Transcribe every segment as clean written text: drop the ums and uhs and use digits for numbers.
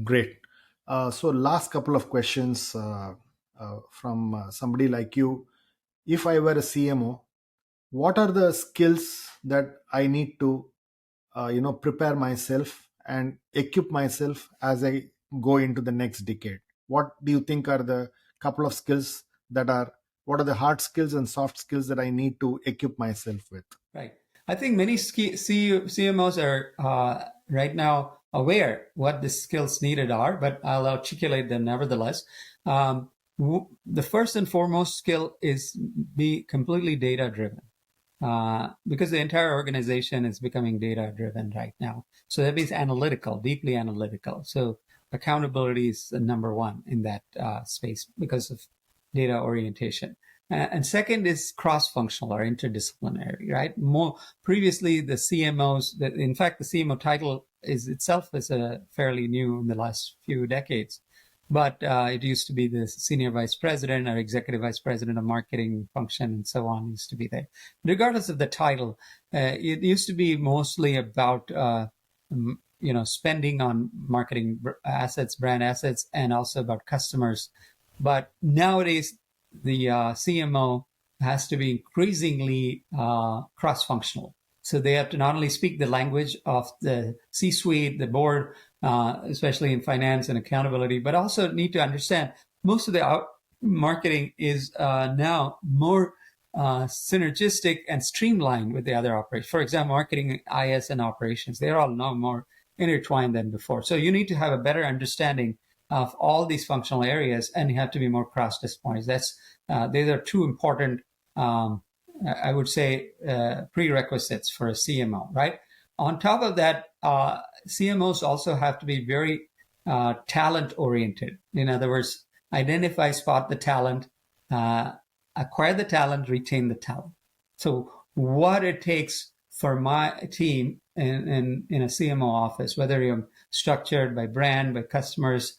Great. So last couple of questions from somebody like you. If I were a CMO, what are the skills that I need to prepare myself and equip myself as I go into the next decade? What do you think are the couple of skills that are, what are the hard skills and soft skills that I need to equip myself with? Right. I think many CMOs are right now aware what the skills needed are, but I'll articulate them nevertheless. The first and foremost skill is be completely data driven. Because the entire organization is becoming data driven right now. So that means analytical, deeply analytical. So accountability is the number one in that space because of data orientation. And second is cross-functional or interdisciplinary, right? More previously, the CMOs, in fact, the CMO title is itself is fairly new in the last few decades. But it used to be the senior vice president or executive vice president of marketing function and so on used to be there. Regardless of the title, it used to be mostly about spending on marketing assets, brand assets, and also about customers. But nowadays, the CMO has to be increasingly cross-functional. So they have to not only speak the language of the C-suite, the board, especially in finance and accountability, but also need to understand most of the marketing is now more synergistic and streamlined with the other operations. For example, marketing, IS, and operations, they're all now more intertwined than before. So you need to have a better understanding of all these functional areas, and you have to be more cross-disciplinary. These are two important, I would say, prerequisites for a CMO, right? On top of that, CMOs also have to be very talent-oriented. In other words, identify, spot the talent, acquire the talent, retain the talent. So what it takes for my team in a CMO office, whether you're structured by brand, by customers,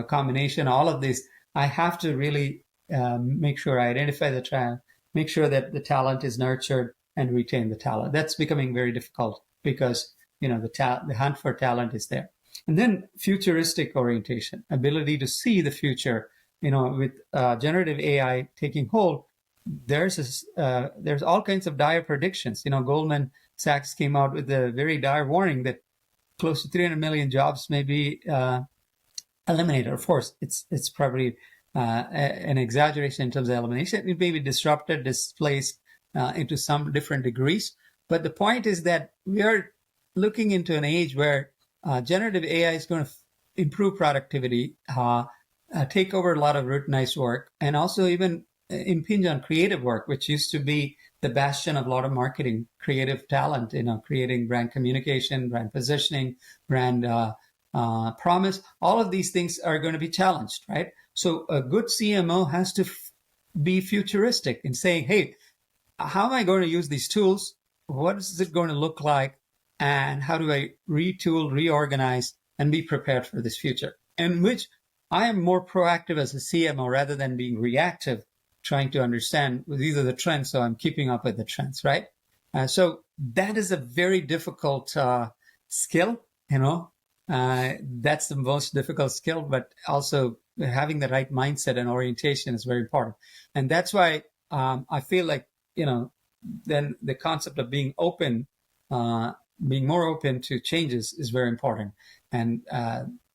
combination, all of this, I have to really make sure I identify the talent, make sure that the talent is nurtured and retain the talent. That's becoming very difficult because the hunt for talent is there. And then futuristic orientation, ability to see the future. With generative AI taking hold, there's all kinds of dire predictions. Goldman Sachs came out with a very dire warning that close to 300 million jobs may be eliminated. Of course, it's probably an exaggeration in terms of elimination. It may be disrupted, displaced into some different degrees. But the point is that we are looking into an age where generative AI is going to improve productivity, take over a lot of routinized work, and also even impinge on creative work, which used to be the bastion of a lot of marketing, creative talent, creating brand communication, brand positioning, brand promise. All of these things are going to be challenged, right? So a good CMO has to be futuristic in saying, hey, how am I going to use these tools? What is it going to look like? And how do I retool, reorganize, and be prepared for this future? In which I am more proactive as a CMO rather than being reactive, trying to understand these are the trends, so I'm keeping up with the trends, right? So that is a very difficult skill, that's the most difficult skill, but also having the right mindset and orientation is very important. And that's why I feel like, then the concept of being open, being more open to changes is very important. And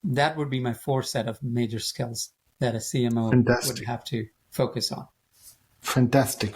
that would be my fourth set of major skills that a CMO would have to focus on. Fantastic.